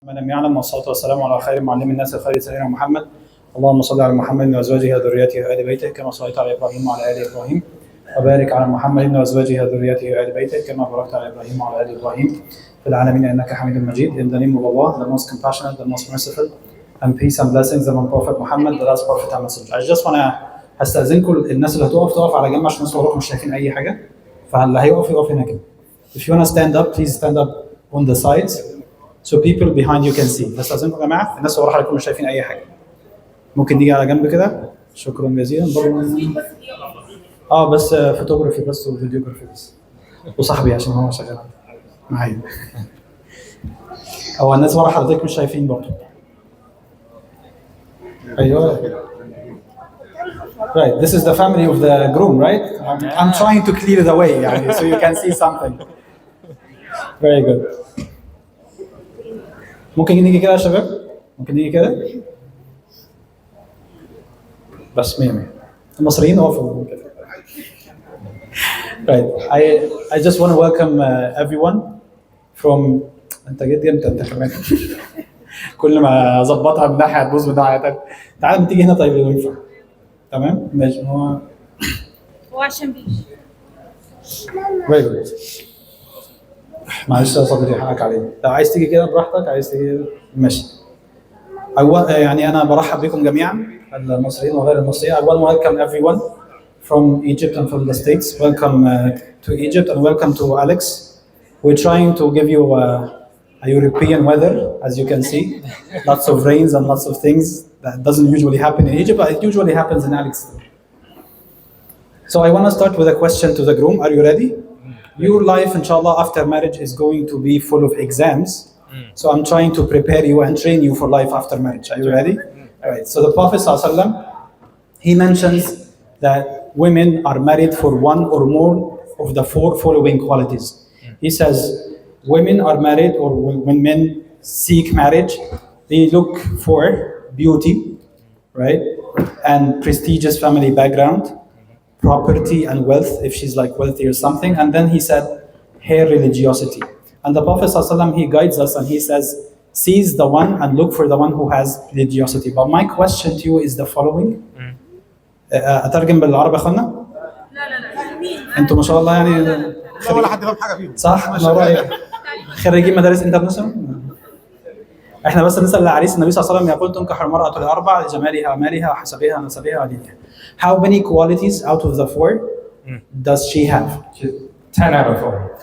من لم يعلم، والصلاة والسلام على خير معلم الناس خير سيدنا محمد. اللهم صل على محمد وأزواجه وذريته وآل بيته كما صليت على إبراهيم وعلى آل إبراهيم، وبارك على محمد وأزواجه وذريته وآل بيته كما باركت على إبراهيم وعلى آل إبراهيم في العالمين إنك حميد مجيد. In the name of Allah, the most compassionate, the most merciful, and peace and blessings upon Prophet Muhammad, the last prophet and messenger. I just wanna هستأذنكم الناس اللي هتقف تقف على جنب عشان الناس وراكم مش شايفين أي حاجة، فاللي هيقف يقف هنا كده. If you wanna stand up, please stand up on the sides so people behind you can see. هستأذنكم يا جماعة، الناس اللي وراكم مش شايفين أي حاجة. ممكن نيجي على جنب كده. شكرا جزيلا. بس فوتوغرافي بس وفيديوغرافي بس. وصاحبي عشان هو شغال معايا. هو الناس ورا حضرتك مش شايفين برضه. ايوه. Right, this is the family of the groom, right? I'm trying to clear the way, يعني, so you can see something. Very good. ممكن نيجي كده يا شباب؟ ممكن نيجي كده؟ بس 100 المصريين وقفوا كده. Right, I just want to welcome everyone from. انت جيت امتى انت كمان؟ كل ما اظبطها من ناحيه هتبوظ من ناحيه ثانيه. تعال تيجي هنا طيب لو ينفع. تمام؟ ماشي. هو عشان بيجي. Very good. معلش يا صديقي حقك علينا. لو عايز تيجي كده براحتك، عايز تيجي ماشي. يعني انا برحب بكم جميعا المصريين وغير المصريين. I want to welcome everyone from Egypt and from the States. Welcome to Egypt and welcome to Alex. We're trying to give you a European weather, as you can see. Lots of rains and lots of things that doesn't usually happen in Egypt, but it usually happens in Alex. So I want to start with a question to the groom. Are you ready? Your life, inshallah, after marriage is going to be full of exams. So I'm trying to prepare you and train you for life after marriage. Are you ready? All right. So the Prophet ﷺ, he mentions that women are married for one or more of the four following qualities. He says, women are married, or when men seek marriage, they look for beauty, right? And prestigious family background, property and wealth, if she's like wealthy or something. And then he said, her religiosity. And the Prophet ﷺ, he guides us and he says, seize the one and look for the one who has religiosity. But my question to you is the following. أترجم بالعربي يا أخوانا؟ لا. أنتوا ما شاء الله يعني. لا ولا حد فاهم حاجة فيهم. صح؟ أنا رأيي. خريجين مدارس انترناشونال. احنا بس نسال العريس. النبي صلى الله عليه وسلم يقول تنكح المرأة لأربع: لجمالها ومالها وحسبها ونسبها ودينها. How many qualities out of the four does she have? 10 out of 4.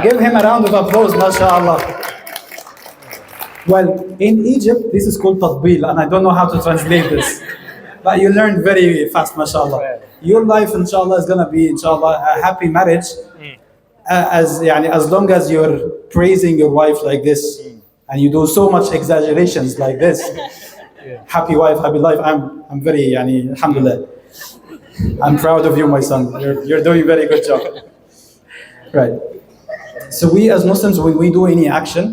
Give him a round of applause, mashallah. Well, in Egypt, this is called تطبيل, and I don't know how to translate this. But you learn very fast, mashallah. Your life, inshallah, is gonna be, inshallah, a happy marriage. As long as you're praising your wife like this, and you do so much exaggerations like this, happy wife, happy life. I'm very, alhamdulillah. I'm proud of you, my son. You're doing a very good job. Right. So we as Muslims, when we do any action,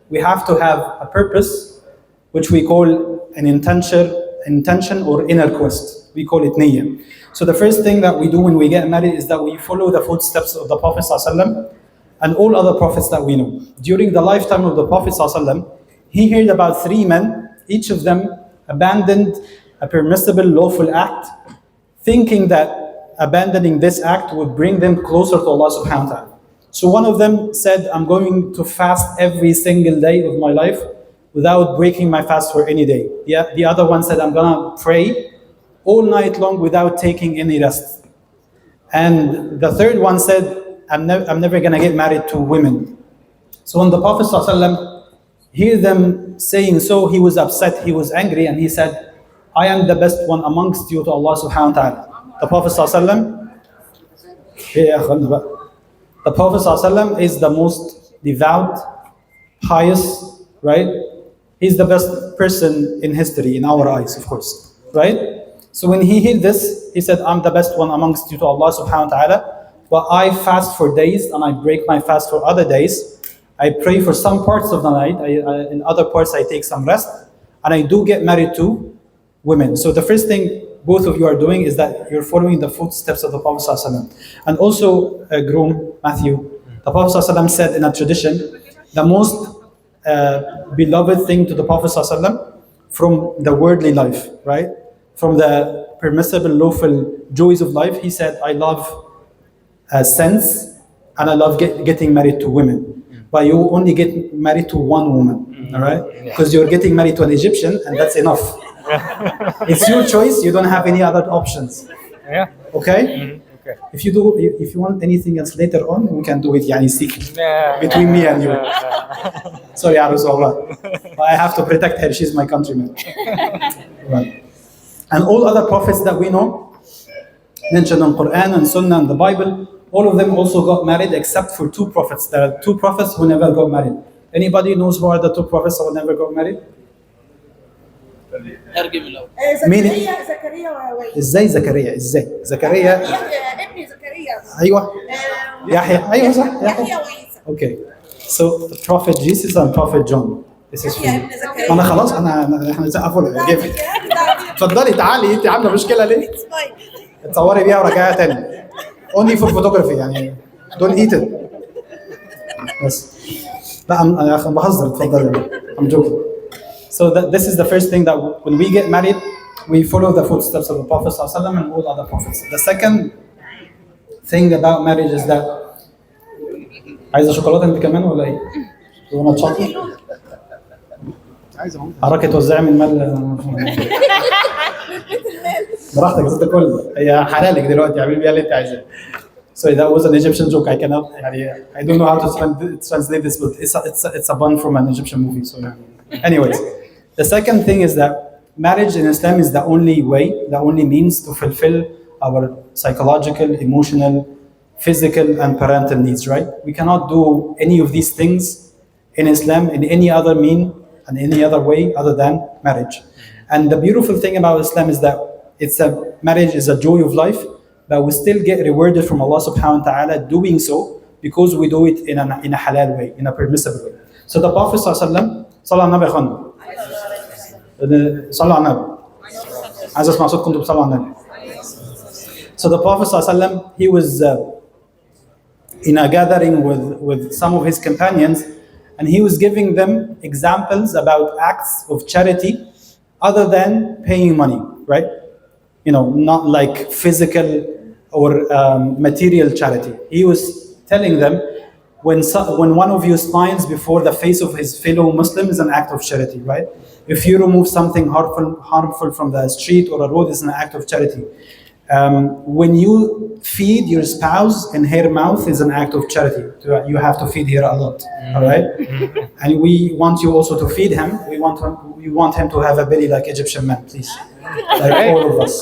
we have to have a purpose, which we call an intention or inner quest. We call it niyyah. So the first thing that we do when we get married is that we follow the footsteps of the Prophet ﷺ and all other prophets that we know. During the lifetime of the Prophet ﷺ, he heard about 3 men. Each of them abandoned a permissible lawful act, thinking that abandoning this act would bring them closer to Allah subhanahu wa ta'ala. So one of them said, I'm going to fast every single day of my life without breaking my fast for any day. Yeah, the other one said, I'm gonna pray all night long without taking any rest. And the third one said, I'm never gonna get married to women. So when the Prophet ﷺ heard them saying so, he was upset, he was angry, and he said, I am the best one amongst you to Allah subhanahu wa ta'ala. The Prophet ﷺ is the most devout, pious, right? He's the best person in history, in our eyes, of course, right? So when he heard this, he said, I'm the best one amongst you to Allah subhanahu wa ta'ala, but I fast for days and I break my fast for other days. I pray for some parts of the night, in other parts I take some rest, and I do get married to women. So the first thing both of you are doing is that you're following the footsteps of the Prophet ﷺ. And also, groom, Mathiew, the Prophet ﷺ said in a tradition, the most beloved thing to the Prophet ﷺ from the worldly life, right? From the permissible, lawful joys of life. He said, I love sense and I love getting married to women. But you only get married to one woman, all right? Because you're getting married to an Egyptian and that's enough. It's your choice, you don't have any other options. Yeah. Okay? Okay. If you want anything else later on, we can do it يعني secret Yeah. between me and you. Sorry, عروس والله. I have to protect her, she's my countryman. Right. And all other prophets that we know, mentioned in Quran and Sunnah and the Bible, all of them also got married except for two prophets. There are two prophets who never got married. Anybody knows who are the two prophets who never got married? زكريا وويس. ازاي زكريا؟ ازاي؟ زكريا ابني زكريا. ايوه يحيى ايوه صح يحيى وعيسى. Okay. So the prophet Jesus and prophet John. This is for you. انا خلاص احنا نسقف له. اتفضلي تعالي انت عامله مشكله ليه؟ تصوري بيها ورجعيها تاني. Only for photography يعني don't eat it. بس لا انا بهزر اتفضلي. I'm joking. So this is the first thing that when we get married, we follow the footsteps of the Prophet ﷺ and all other prophets. The second thing about marriage is that عايزة شوكولاتة انت كمان ولا ايه؟ You want a chocolate؟ حركة توزعي من مال براحتك ست الكل هي حلالك دلوقتي اعملي بيها اللي انت عايزاه. Sorry, that was an Egyptian joke. I cannot. I don't know how to translate this, but it's a pun from an Egyptian movie. So, anyways, the second thing is that marriage in Islam is the only way, the only means to fulfill our psychological, emotional, physical, and parental needs. Right? We cannot do any of these things in Islam in any other mean and any other way other than marriage. And the beautiful thing about Islam is that marriage is a joy of life. But we still get rewarded from Allah subhanahu wa ta'ala doing so because we do it in a halal way, in a permissible way. So the Prophet sallallahu alaihi wasallam, صلى على النبي يا اخوانا. صلى على النبي. عايز اسمع صوتكم بتصلوا على النبي. So the Prophet sallallahu alaihi wasallam, he was in a gathering with some of his companions and he was giving them examples about acts of charity other than paying money, right? You know, not like physical or material charity. He was telling them, when one of you smiles before the face of his fellow Muslim is an act of charity, right? If you remove something harmful from the street or a road, is an act of charity. When you feed your spouse in her mouth is an act of charity. You have to feed her a lot, all right? And we want you also to feed him. We want him to have a belly like Egyptian men, please. Like all of us.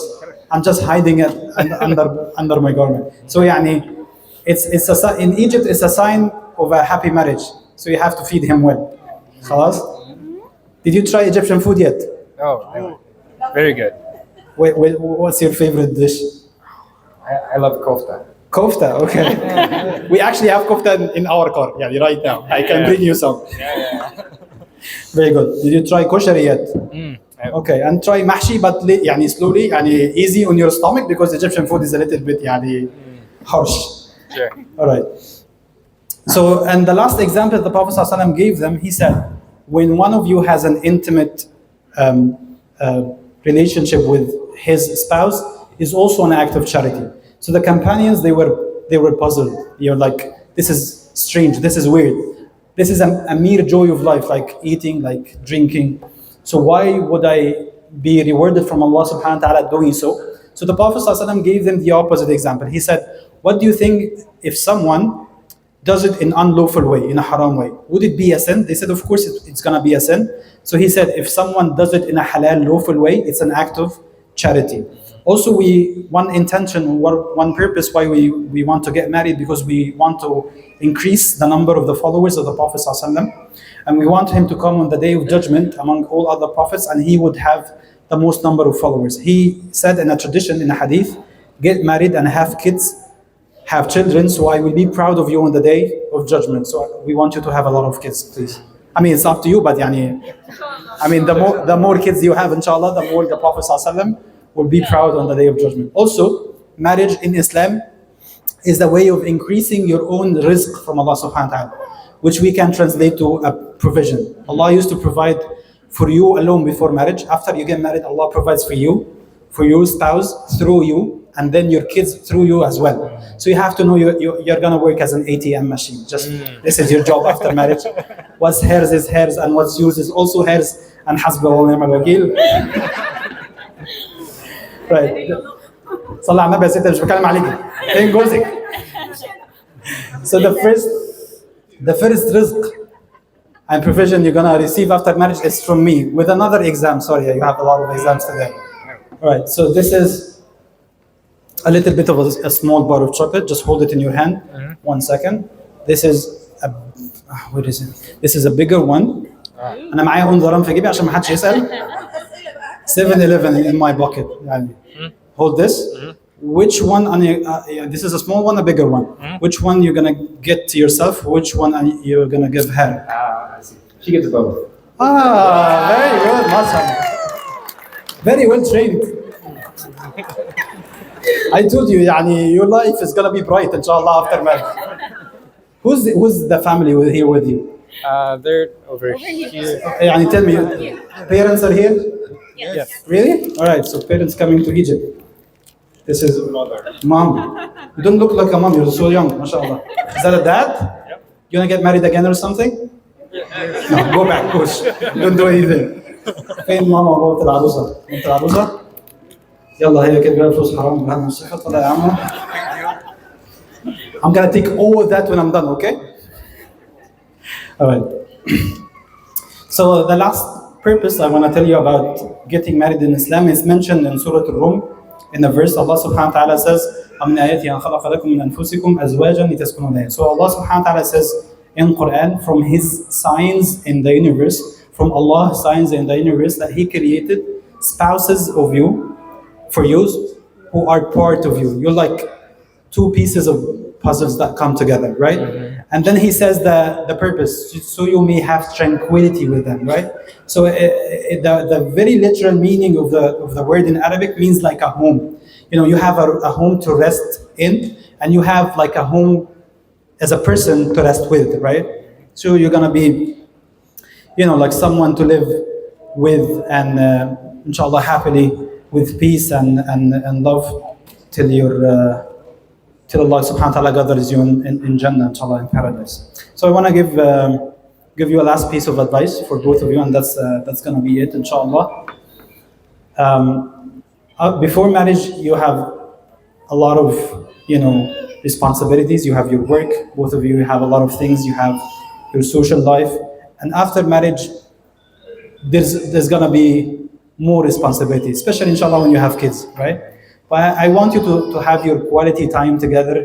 I'm just hiding it under my garment. So يعني, in Egypt it's a sign of a happy marriage. So you have to feed him well. خلاص? Did you try Egyptian food yet? Oh, very good. What's your favorite dish? I love kofta. Kofta, okay. We actually have kofta in our car, yeah, right now. I can bring you some. Very good. Did you try koshari yet? Okay, and try mahshi, but يعني slowly, يعني easy on your stomach because Egyptian food is a little bit يعني harsh. Sure. All right. So, and the last example the Prophet ﷺ gave them, he said, when one of you has an intimate relationship with his spouse, is also an act of charity. So the companions, they were puzzled. You're like, this is strange, this is weird. This is a mere joy of life, like eating, like drinking. So why would I be rewarded from Allah subhanahu wa ta'ala doing so? So the Prophet ﷺ gave them the opposite example. He said, what do you think if someone does it in unlawful way, in a haram way? Would it be a sin? They said, of course it's going to be a sin. So he said, if someone does it in a halal, lawful way, it's an act of charity. Also, one intention, one purpose why we want to get married, because we want to increase the number of the followers of the Prophet ﷺ. And we want him to come on the day of judgment among all other prophets, and he would have the most number of followers. He said in a tradition, in a hadith, get married and have kids, have children, so I will be proud of you on the day of judgment. So we want you to have a lot of kids, please. I mean, it's up to you, but the more kids you have, inshallah, the more the Prophet ﷺ will be proud on the day of judgment. Also, marriage in Islam is the way of increasing your own rizq from Allah subhanahu wa ta'ala, which we can translate to provision. Allah used to provide for you alone before marriage. After you get married, Allah provides for you, for your spouse, through you, and then your kids through you as well. So you have to know you're gonna work as an ATM machine. Just this is your job after marriage. What's hers is hers, and what's yours is also hers. And حسبي الله ونعم الوكيل. Right. صلى على النبي يا ستي مش بتكلم عليكي. فين جوزك؟ So the first rizq and provision you're gonna receive after marriage is from me. With another exam. Sorry, you have a lot of exams today. All right. So this is a little bit of a small bar of chocolate. Just hold it in your hand. 1 second. This is what is it? This is a bigger one. أنا معايا أنظران في جيبي عشان ما حدش يسأل. 7-Eleven in my pocket. يعني. Hold this. Which one? This is a small one, a bigger one. Which one you're gonna get to yourself? Which one you're gonna give her? I see. She gets both. Very good, mashallah. Very well trained. I told you, يعني, your life is gonna be bright, inshallah, after marriage. Who's the family here with you? They're over here. يعني, tell me, parents are here? Yes. Really? All right. So parents coming to Egypt. This is mom. You don't look like a mom. You're so young, mashallah. Is that a dad? Yep. You wanna get married again or something? No, go back, push. Don't do anything. فين ماما وبابا العروسة؟ انت العروسة؟ يلا هي كده بقى فلوس حرام بهنا الصحة طلع يا عمو. I'm gonna take all of that when I'm done, okay? All right. So the last purpose I want to tell you about getting married in Islam is mentioned in Surah Al-Rum. In the verse, Allah subhanahu wa ta'ala says, وَمِنْ آيَاتِهِ أَنْ خَلَقَ لَكُم مِنْ أَنفُسِكُمْ أَزْوَاجًا لِتَسْكُنُوا إِلَيْهَا. So Allah subhanahu wa ta'ala says in Quran, from His signs in the universe, from Allah's signs in the universe, that He created spouses of you, for you, who are part of you. You're like two pieces of puzzles that come together, right? And then He says the purpose, so you may have tranquility with them, right? So the very literal meaning of the word in Arabic means like a home. You know, you have a home to rest in, and you have like a home as a person to rest with, right? So you're gonna be, you know, like someone to live with, and inshallah happily with peace and love till you're till Allah subhanahu wa ta'ala gathers you in Jannah, inshallah, in paradise. So I want to give you a last piece of advice for both of you, and that's going to be it, inshallah. Before marriage, you have a lot of, you know, responsibilities. You have your work, both of you have a lot of things. You have your social life, and after marriage, there's going to be more responsibility, especially inshallah when you have kids, right? But I want you to have your quality time together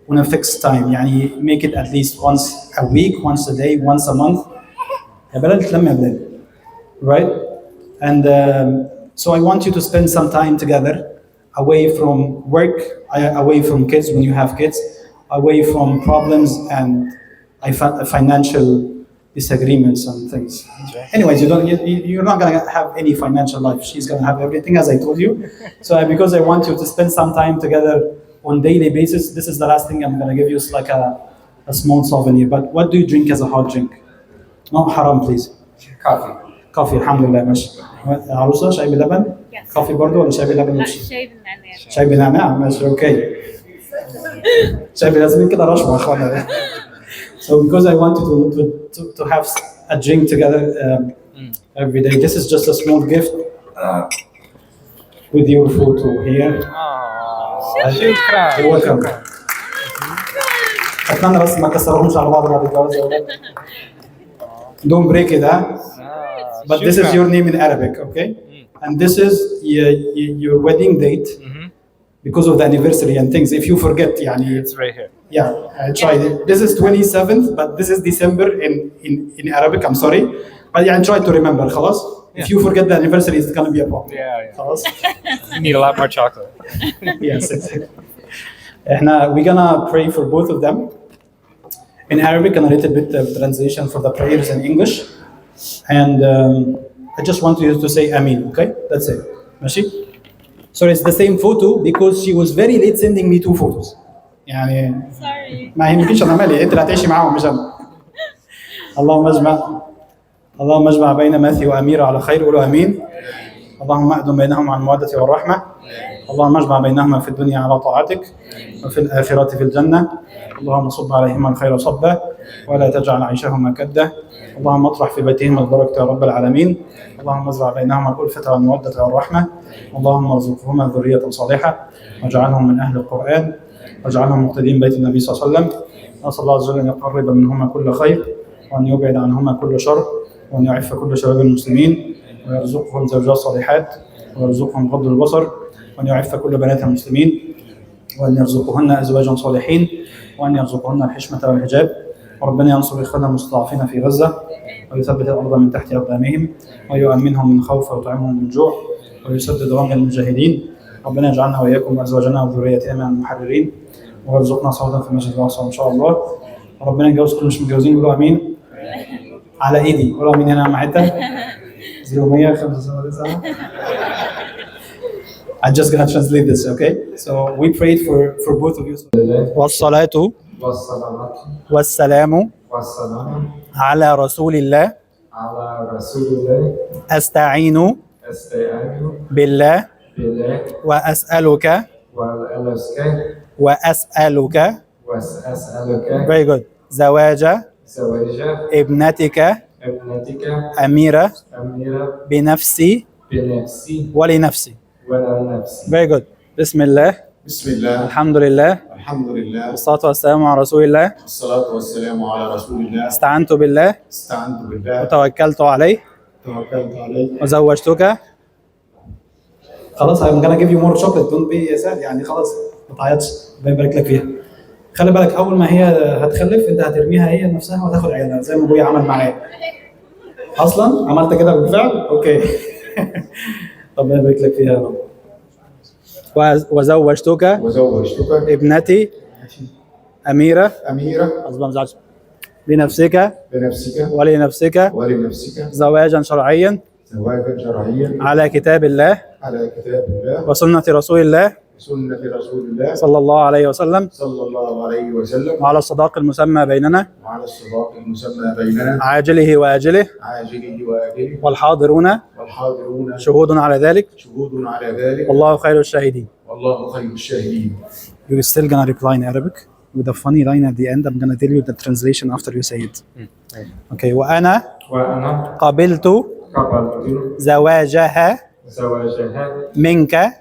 on a fixed time. يعني make it at least once a week, once a day, once a month. Right? And so I want you to spend some time together, away from work, away from kids when you have kids, away from problems and financial disagreements and things. Anyways, you're not gonna have any financial life. She's gonna have everything, as I told you. So because I want you to spend some time together on daily basis, this is the last thing I'm gonna give you. It's like a small souvenir. But what do you drink as a hot drink? Not haram, please. Coffee. Coffee, alhamdulillah, ماشي. عروسة شاي بلبن؟ Yes. كوفي برضه ولا شاي بلبن؟ لا ماشي. شاي بالنعناع. شاي بنعناع ماشي اوكي. شاي بلازمين كده رشوة يا اخوانا. So because I want you to have a drink together every day. This is just a small gift with your photo here. شكرا. You're welcome. أتمنى بس ما تكسروهمش على بعض بعد الجواز يا ولاد. Don't break it, huh? But this is your name in Arabic, okay? And this is your wedding date because of the anniversary and things. If you forget, يعني. It's right here. Yeah, I tried it. This is 27th, but this is December in Arabic. I'm sorry, but yeah, try to remember. خلاص. If you forget the anniversary, it's gonna be a problem. Yeah. خلاص. You need a lot more chocolate. Yes, exactly. We're gonna pray for both of them in Arabic and a little bit of translation for the prayers in English. And I just want you to say Amin, okay? That's it. ماشي? So it's the same photo because she was very late sending me 2 photos. يعني Sorry. ما يمكنش انا مالي انت اللي هتعيشي معاهم مش انا. اللهم اجمع اللهم اجمع بين ماثيو وأميرة على خير، قولوا امين. اللهم اهدم بينهم عن المودة والرحمة. اللهم اجمع بينهما في الدنيا على طاعتك وفي الآخرة في الجنة. اللهم صب عليهما الخير صبا ولا تجعل عيشهما كدا. اللهم اطرح في بيتهما البركة يا رب العالمين. اللهم ازرع بينهما الألفة والمودة والرحمة. اللهم ارزقهما ذرية صالحة واجعلهم من أهل القرآن واجعلهم مقتدين بيت النبي صلى الله عليه وسلم. نسأل الله عز وجل أن يقرب منهما كل خير وأن يبعد عنهما كل شر وأن يعف كل شباب المسلمين ويرزقهم زوجات صالحات ويرزقهم غض البصر وأن يعف كل بنات المسلمين وأن يرزقهن أزواجا صالحين وأن يرزقهن الحشمة والحجاب. وربنا ينصر إخواننا المستضعفين في غزة ويثبت الأرض من تحت أقدامهم ويؤمنهم من خوف ويطعمهم من جوع ويسدد رمي المجاهدين. ربنا يجعلنا وإياكم وأزواجنا وذريتنا من المحررين ويرزقنا صوتا في المسجد الأقصى إن شاء الله. ربنا يجوز كل مش متجوزين يقولوا امين على ايدي. قولوا امين هنا معايا. 0175. I'm just gonna translate this, okay? So we prayed for both of you. والصلاة والسلام على رسول الله أستعين بالله وأسألك very good زواج ابنتك أميرة بنفسي ولنفسي. very good. بسم الله الحمد لله والصلاة والسلام على رسول الله استعنت بالله وتوكلت عليه وزوجتك. خلاص I'm gonna give you more chocolate. don't be sad يعني خلاص ما تعيطش. ربنا يبارك لك فيها. خلي بالك اول ما هي هتخلف انت هترميها هي نفسها وتاخد عيالها زي ما ابويا عمل معايا. اصلا عملت كده بالفعل. اوكي. ربنا يبارك لك فيها يا رب. وزوجتك ابنتي أميرة بنفسك ولنفسك زواجا شرعيا على كتاب الله وسنة رسول الله صلى الله عليه وسلم وعلى الصداق المسمى بيننا عاجله وآجله والحاضرون شهود على ذلك والله خير الشاهدين. You're still gonna reply in Arabic with a funny line at the end. I'm gonna tell you the translation after you say it. Okay. وأنا قبلت زواجها منك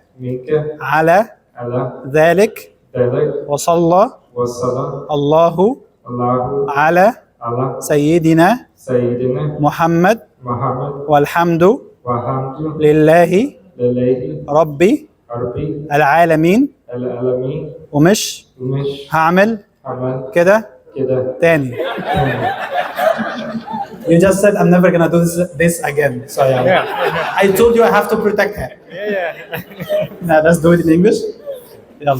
على ذلك وصلى الله على سيدنا محمد والحمد لله رب العالمين. ومش هعمل كده تاني. You just said I'm never gonna do this again. So yeah. I told you I have to protect her. Now let's do it in English. يلا.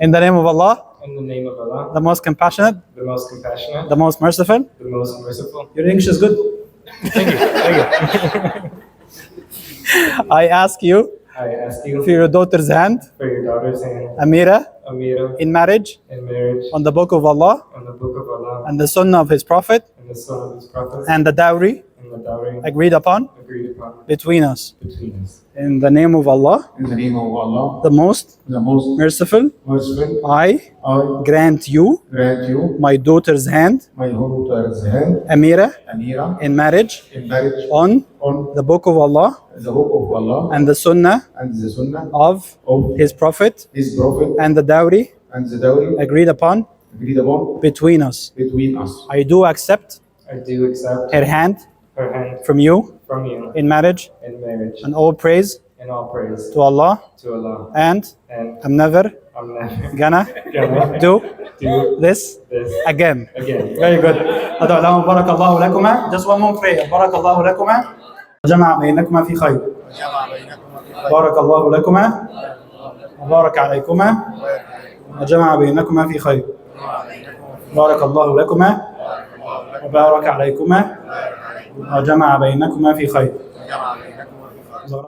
In the name of Allah. In the name of Allah, the most compassionate, the most merciful. Your English is good. Thank you. I ask you for your daughter's hand, Amira, in marriage, on the book of Allah, and the sunnah of his prophet, and the dowry agreed upon between us. In the name of Allah, the most merciful, I grant you my daughter's hand, Amira, in marriage on the book of Allah and the sunnah of his prophet and the dowry agreed upon between us. I do accept her hand from you in marriage and all praise to Allah, and I'm never gonna do this again. Very good. أدعو لهم بارك الله لكما. Just one more prayer. بارك الله لكما وجمع بينكما في خير. بارك الله لكما وبارك عليكما وجمع بينكما في خير. بارك الله لكما وبارك عليكما وجمع بينكما في خير.